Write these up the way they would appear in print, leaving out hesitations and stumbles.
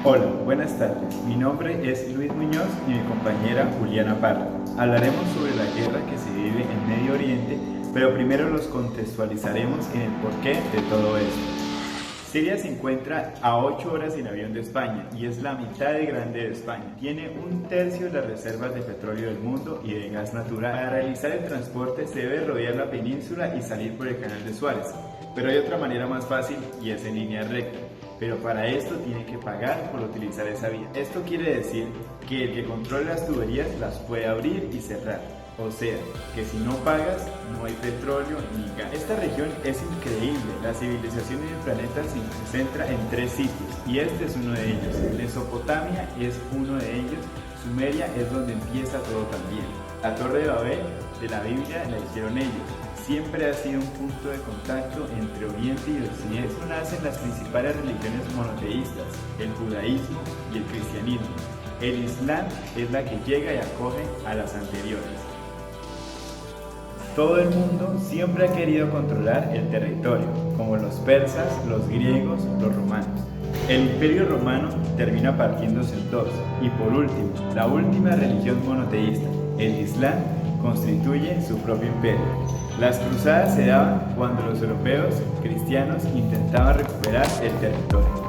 Hola, buenas tardes. Mi nombre es Luis Muñoz y mi compañera Juliana Parra. Hablaremos sobre la guerra que se vive en Medio Oriente, pero primero los contextualizaremos en el porqué de todo esto. Siria se encuentra a 8 horas en avión de España y es la mitad de grande de España. Tiene un tercio de las reservas de petróleo del mundo y de gas natural. Para realizar el transporte se debe rodear la península y salir por el canal de Suárez. Pero hay otra manera más fácil y es en línea recta. Pero para esto tiene que pagar por utilizar esa vía. Esto quiere decir que el que controle las tuberías las puede abrir y cerrar. O sea, que si no pagas, no hay petróleo ni gas. Esta región es increíble. La civilización en el planeta se centra en 3 sitios y este es uno de ellos. Mesopotamia es uno de ellos. Sumeria es donde empieza todo también. La Torre de Babel de la Biblia la hicieron ellos. Siempre ha sido un punto de contacto entre Oriente y Occidente. Eso nacen las principales religiones monoteístas, el judaísmo y el cristianismo. El islam es la que llega y acoge a las anteriores. Todo el mundo siempre ha querido controlar el territorio, como los persas, los griegos, los romanos. El Imperio Romano termina partiéndose en dos. Y por último, la última religión monoteísta, el Islam, constituye su propio imperio. Las cruzadas se daban cuando los europeos cristianos intentaban recuperar el territorio.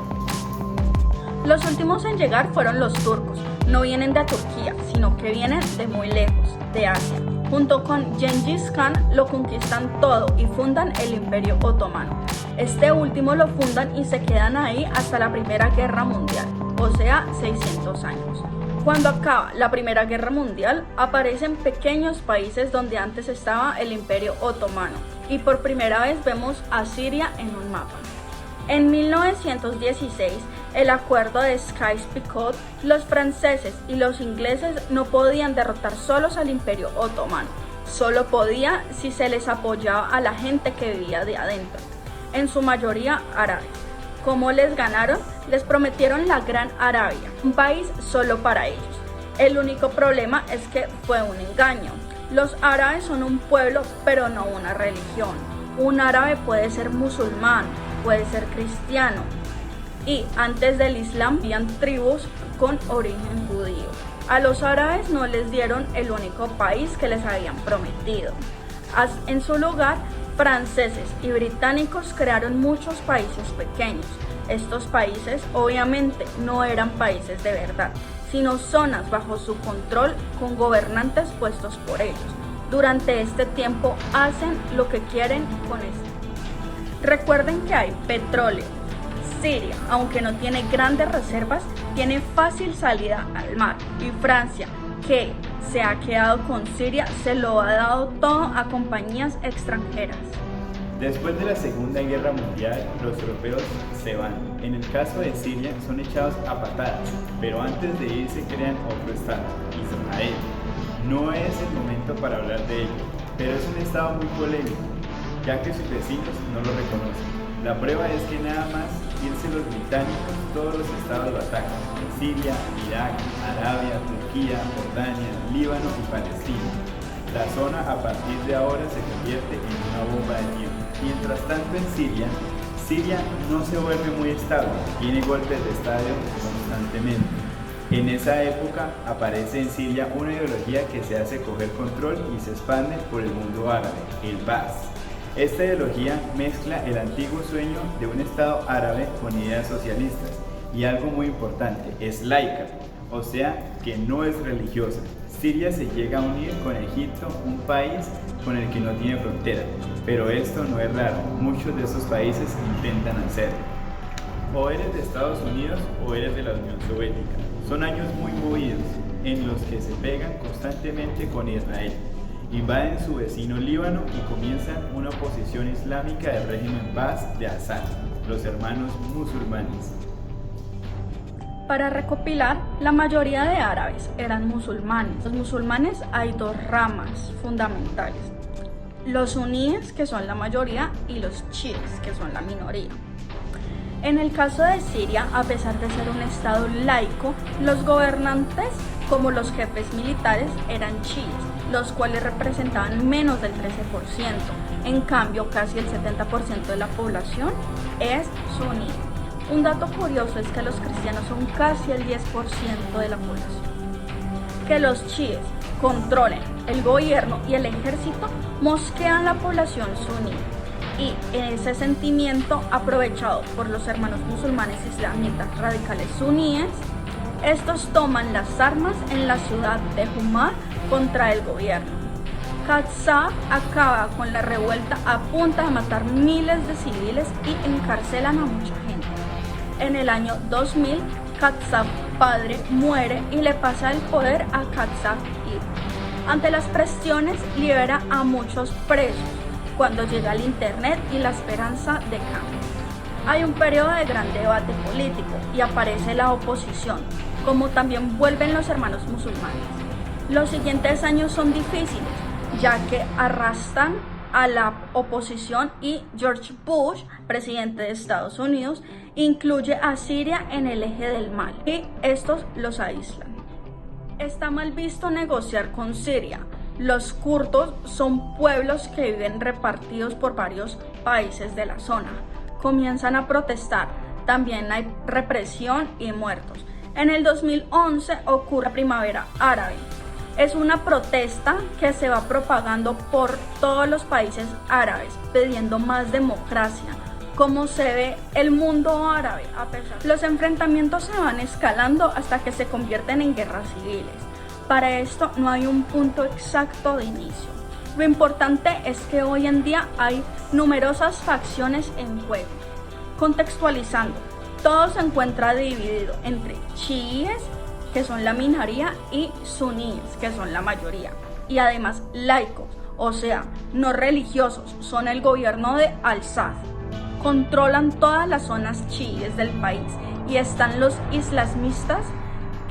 Los últimos en llegar fueron los turcos. No vienen de Turquía, sino que vienen de muy lejos, de Asia. Junto con Gengis Khan lo conquistan todo y fundan el Imperio Otomano. Este último lo fundan y se quedan ahí hasta la Primera Guerra Mundial, o sea, 600 años. Cuando acaba la Primera Guerra Mundial, aparecen pequeños países donde antes estaba el Imperio Otomano y por primera vez vemos a Siria en un mapa. En 1916, el acuerdo de Sykes-Picot, los franceses y los ingleses no podían derrotar solos al Imperio Otomano, solo podía si se les apoyaba a la gente que vivía de adentro, en su mayoría árabes. ¿Cómo les ganaron? Les prometieron la Gran Arabia, un país solo para ellos. El único problema es que fue un engaño. Los árabes son un pueblo, pero no una religión. Un árabe puede ser musulmán, puede ser cristiano. Y antes del Islam habían tribus con origen judío. A los árabes no les dieron el único país que les habían prometido. En su lugar, franceses y británicos crearon muchos países pequeños. Estos países obviamente no eran países de verdad, sino zonas bajo su control con gobernantes puestos por ellos. Durante este tiempo hacen lo que quieren con esto. Recuerden que hay petróleo. Siria, aunque no tiene grandes reservas, tiene fácil salida al mar. Y Francia, que se ha quedado con Siria, se lo ha dado todo a compañías extranjeras. Después de la Segunda Guerra Mundial, los europeos se van. En el caso de Siria, son echados a patadas, pero antes de irse crean otro estado, Israel. No es el momento para hablar de ello, pero es un estado muy polémico, ya que sus vecinos no lo reconocen. La prueba es que nada más irse los británicos, todos los estados lo atacan: Siria, Irak, Arabia, Turquía, Jordania, Líbano y Palestina. La zona a partir de ahora se convierte en una bomba de tiempo. Mientras tanto en Siria no se vuelve muy estable, tiene golpes de estado constantemente. En esa época aparece en Siria una ideología que se hace coger control y se expande por el mundo árabe, el Baas. Esta ideología mezcla el antiguo sueño de un estado árabe con ideas socialistas y algo muy importante, es laica, o sea que no es religiosa. Siria se llega a unir con Egipto, un país con el que no tiene frontera, pero esto no es raro, muchos de esos países intentan hacerlo. O eres de Estados Unidos o eres de la Unión Soviética. Son años muy movidos en los que se pegan constantemente con Israel. Invaden su vecino Líbano y comienzan una oposición islámica del régimen Baas de Assad, los hermanos musulmanes. Para recopilar, la mayoría de árabes eran musulmanes. Los musulmanes hay dos ramas fundamentales: los suníes, que son la mayoría, y los chiíes, que son la minoría. En el caso de Siria, a pesar de ser un estado laico, los gobernantes, como los jefes militares, eran chiíes, los cuales representaban menos del 13%. En cambio, casi el 70% de la población es suní. Un dato curioso es que los cristianos son casi el 10% de la población. Que los chiíes controlen el gobierno y el ejército mosquean la población suní, y en ese sentimiento aprovechado por los hermanos musulmanes islamitas radicales suníes, estos toman las armas en la ciudad de Huma contra el gobierno. Qazzaf acaba con la revuelta a punta de matar miles de civiles y encarcelan a mucha gente. En el año 2000, Qazzaf padre muere y le pasa el poder a Qazzaf hijo. Ante las presiones libera a muchos presos cuando llega el internet y la esperanza de cambio. Hay un periodo de gran debate político y aparece la oposición, como también vuelven los hermanos musulmanes. Los siguientes años son difíciles, ya que arrastran a la oposición y George Bush, presidente de Estados Unidos, incluye a Siria en el eje del mal y estos los aíslan. Está mal visto negociar con Siria. Los kurdos son pueblos que viven repartidos por varios países de la zona. Comienzan a protestar, también hay represión y muertos. En el 2011 ocurre la primavera árabe. Es una protesta que se va propagando por todos los países árabes, pidiendo más democracia. Como se ve el mundo árabe, los enfrentamientos se van escalando hasta que se convierten en guerras civiles. Para esto no hay un punto exacto de inicio. Lo importante es que hoy en día hay numerosas facciones en juego. Contextualizando, todo se encuentra dividido entre chiíes, que son la minoría, y suníes, que son la mayoría. Y además laicos, o sea, no religiosos, son el gobierno de Al-Assad. Controlan todas las zonas chiíes del país y están los islamistas,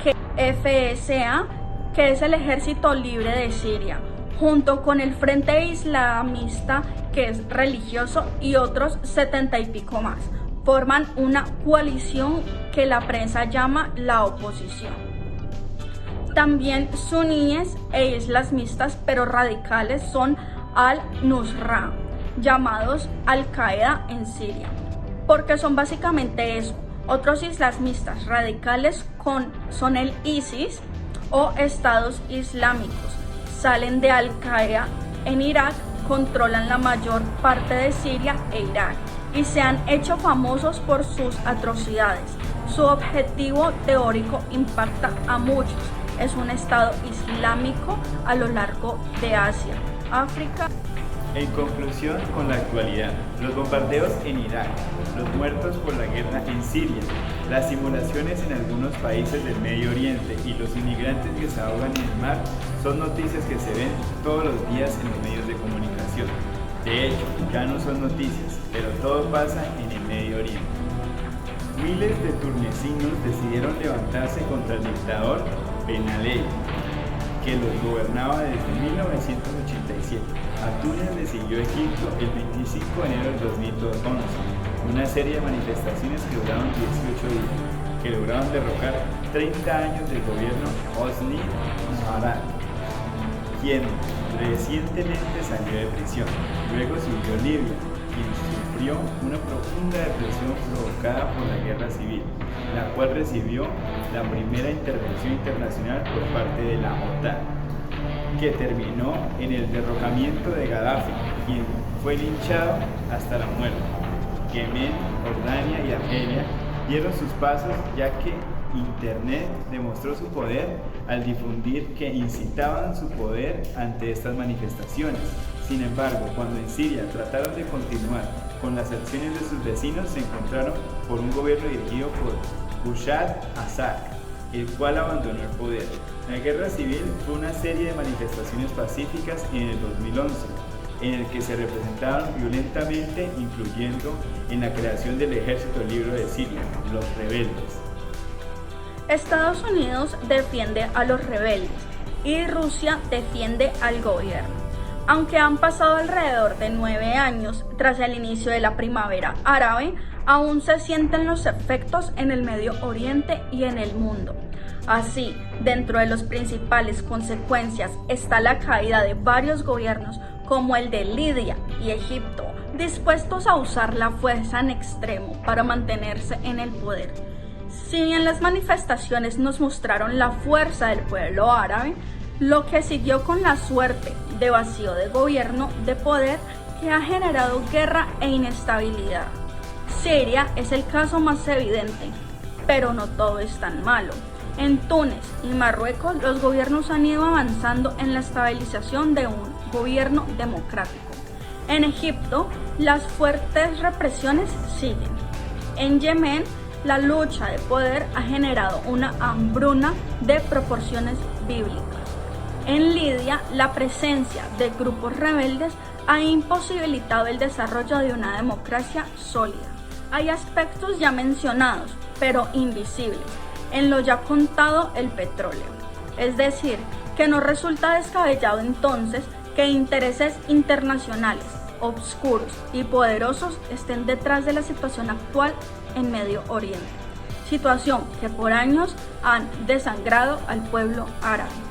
que FSA, que es el Ejército Libre de Siria, junto con el Frente Islamista, que es religioso, y otros 70 y pico más. Forman una coalición que la prensa llama la oposición. También suníes e islamistas, pero radicales, son al-Nusra, llamados Al-Qaeda en Siria, porque son básicamente eso. Otros islamistas radicales son el ISIS o Estados Islámicos. Salen de Al-Qaeda en Irak, controlan la mayor parte de Siria e Irak y se han hecho famosos por sus atrocidades. Su objetivo teórico impacta a muchos. Es un Estado islámico a lo largo de Asia, África. En conclusión, con la actualidad, los bombardeos en Irak, los muertos por la guerra en Siria, las simulaciones en algunos países del Medio Oriente y los inmigrantes que se ahogan en el mar son noticias que se ven todos los días en los medios de comunicación. De hecho, ya no son noticias, pero todo pasa en el Medio Oriente. Miles de tunecinos decidieron levantarse contra el dictador Ben Ali, que los gobernaba desde 1987. A Túnez le siguió Egipto el 25 de enero del 2011, una serie de manifestaciones que duraron 18 días, que lograron derrocar 30 años del gobierno Hosni Mubarak, quien recientemente salió de prisión. Luego siguió Libia, quien sufrió una profunda depresión provocada por la guerra civil, la cual recibió la primera intervención internacional por parte de la OTAN, que terminó en el derrocamiento de Gaddafi, quien fue linchado hasta la muerte. Yemen, Jordania y Argelia dieron sus pasos, ya que Internet demostró su poder al difundir que incitaban su poder ante estas manifestaciones. Sin embargo, cuando en Siria trataron de continuar con las acciones de sus vecinos, se encontraron por un gobierno dirigido por Bashar al-Assad, el cual abandonó el poder. La guerra civil fue una serie de manifestaciones pacíficas en el 2011, en el que se representaron violentamente, incluyendo en la creación del Ejército Libre de Siria, los rebeldes. Estados Unidos defiende a los rebeldes y Rusia defiende al gobierno. Aunque han pasado alrededor de 9 años tras el inicio de la primavera árabe, aún se sienten los efectos en el Medio Oriente y en el mundo. Así, dentro de las principales consecuencias está la caída de varios gobiernos como el de Libia y Egipto, dispuestos a usar la fuerza en extremo para mantenerse en el poder. Si bien las manifestaciones nos mostraron la fuerza del pueblo árabe, lo que siguió con la suerte de vacío de gobierno de poder que ha generado guerra e inestabilidad. Siria es el caso más evidente, pero no todo es tan malo. En Túnez y Marruecos los gobiernos han ido avanzando en la estabilización de un gobierno democrático. En Egipto, las fuertes represiones siguen. En Yemen, la lucha de poder ha generado una hambruna de proporciones bíblicas. En Libia, la presencia de grupos rebeldes ha imposibilitado el desarrollo de una democracia sólida. Hay aspectos ya mencionados, pero invisibles, en lo ya contado el petróleo. Es decir, que no resulta descabellado entonces que intereses internacionales, obscuros y poderosos estén detrás de la situación actual en Medio Oriente, situación que por años han desangrado al pueblo árabe.